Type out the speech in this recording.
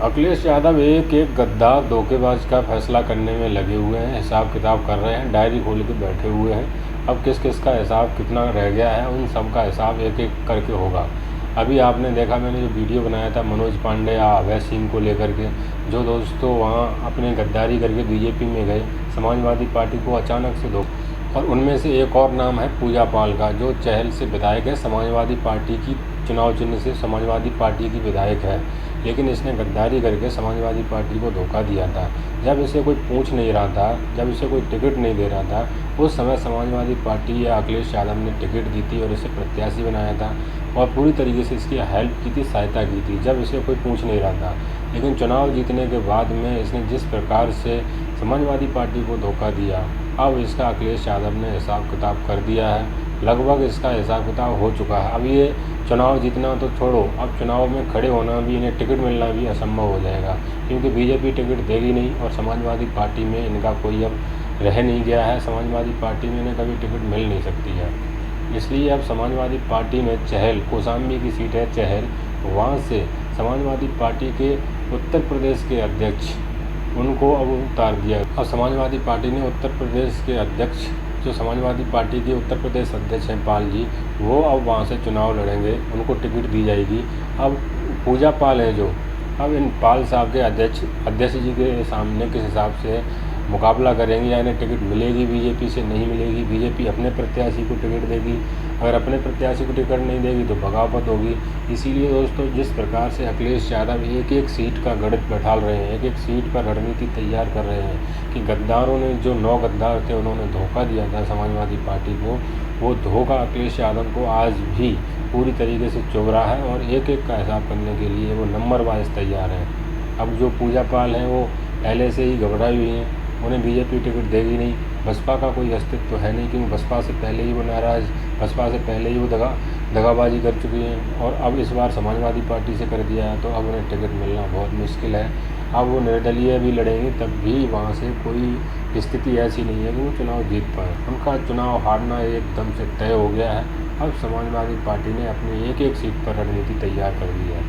अखिलेश यादव एक एक गद्दार धोखेबाज का फैसला करने में लगे हुए हैं, हिसाब किताब कर रहे हैं, डायरी खोल के बैठे हुए हैं। अब किस किस का हिसाब कितना रह गया है, उन सब का हिसाब एक एक करके होगा। अभी आपने देखा, मैंने जो वीडियो बनाया था मनोज पांडे या अभय सिंह को लेकर के, जो दोस्तों वहाँ अपने गद्दारी करके बीजेपी में गए, समाजवादी पार्टी को अचानक से और उनमें से एक और नाम है पूजा पाल का, जो चहल से विधायक है, समाजवादी पार्टी की चुनाव चिन्ह से समाजवादी पार्टी की विधायक है, लेकिन इसने गद्दारी करके समाजवादी पार्टी को धोखा दिया था। जब इसे कोई पूछ नहीं रहा था, जब इसे कोई टिकट नहीं दे रहा था, उस समय समाजवादी पार्टी या अखिलेश यादव ने टिकट दी थी और इसे प्रत्याशी बनाया था और पूरी तरीके से इसकी हेल्प की थी, सहायता की थी, जब इसे कोई पूछ नहीं रहा था। लेकिन चुनाव जीतने के बाद में इसने जिस प्रकार से समाजवादी पार्टी को धोखा दिया, अब इसका अखिलेश यादव ने हिसाब किताब कर दिया है। लगभग इसका हिसाब किताब हो चुका है। अब ये चुनाव जीतना तो छोड़ो, अब चुनाव में खड़े होना भी, इन्हें टिकट मिलना भी असंभव हो जाएगा, क्योंकि बीजेपी टिकट देगी नहीं और समाजवादी पार्टी में इनका कोई अब रह नहीं गया है। समाजवादी पार्टी में इन्हें कभी टिकट मिल नहीं सकती है। इसलिए अब समाजवादी पार्टी में चहल, कौशाम्बी की सीट है चहल, वहाँ से समाजवादी पार्टी के उत्तर प्रदेश के अध्यक्ष, उनको अब उतार दिया। और समाजवादी पार्टी ने उत्तर प्रदेश के अध्यक्ष, जो समाजवादी पार्टी के उत्तर प्रदेश अध्यक्ष हैं पाल जी, वो अब वहाँ से चुनाव लड़ेंगे, उनको टिकट दी जाएगी। अब पूजा पाल हैं जो, अब इन पाल साहब के अध्यक्ष जी के सामने किस हिसाब से मुकाबला करेंगे, या इन्हें टिकट मिलेगी बीजेपी से, नहीं मिलेगी, बीजेपी अपने प्रत्याशी को टिकट देगी, अगर अपने प्रत्याशी को टिकट नहीं देगी तो बगावत होगी। इसीलिए दोस्तों, जिस प्रकार से अखिलेश यादव एक एक सीट का गणित बैठाल रहे हैं, एक एक सीट पर रणनीति तैयार कर रहे हैं कि गद्दारों ने, जो 9 गद्दार थे, उन्होंने धोखा दिया था समाजवादी पार्टी को, वो धोखा अखिलेश यादव को आज भी पूरी तरीके से चुभ रहा है और एक एक का हिसाब करने के लिए वो नंबर वाइज तैयार हैं। अब जो पूजा पाल हैं, वो पहले से ही घबराई हुई हैं, उन्हें बीजेपी टिकट देगी नहीं, बसपा का कोई अस्तित्व तो है नहीं, क्योंकि बसपा से पहले ही वो नाराज़, बसपा से पहले ही वो दगाबाजी कर चुकी हैं और अब इस बार समाजवादी पार्टी से कर दिया है, तो अब उन्हें टिकट मिलना बहुत मुश्किल है। अब वो निर्दलीय भी लड़ेंगे, तब भी वहाँ से कोई स्थिति ऐसी नहीं है कि वो चुनाव जीत पाए। उनका चुनाव हारना एकदम से तय हो गया है। अब समाजवादी पार्टी ने अपनी एक एक सीट पर रणनीति तैयार कर दी है।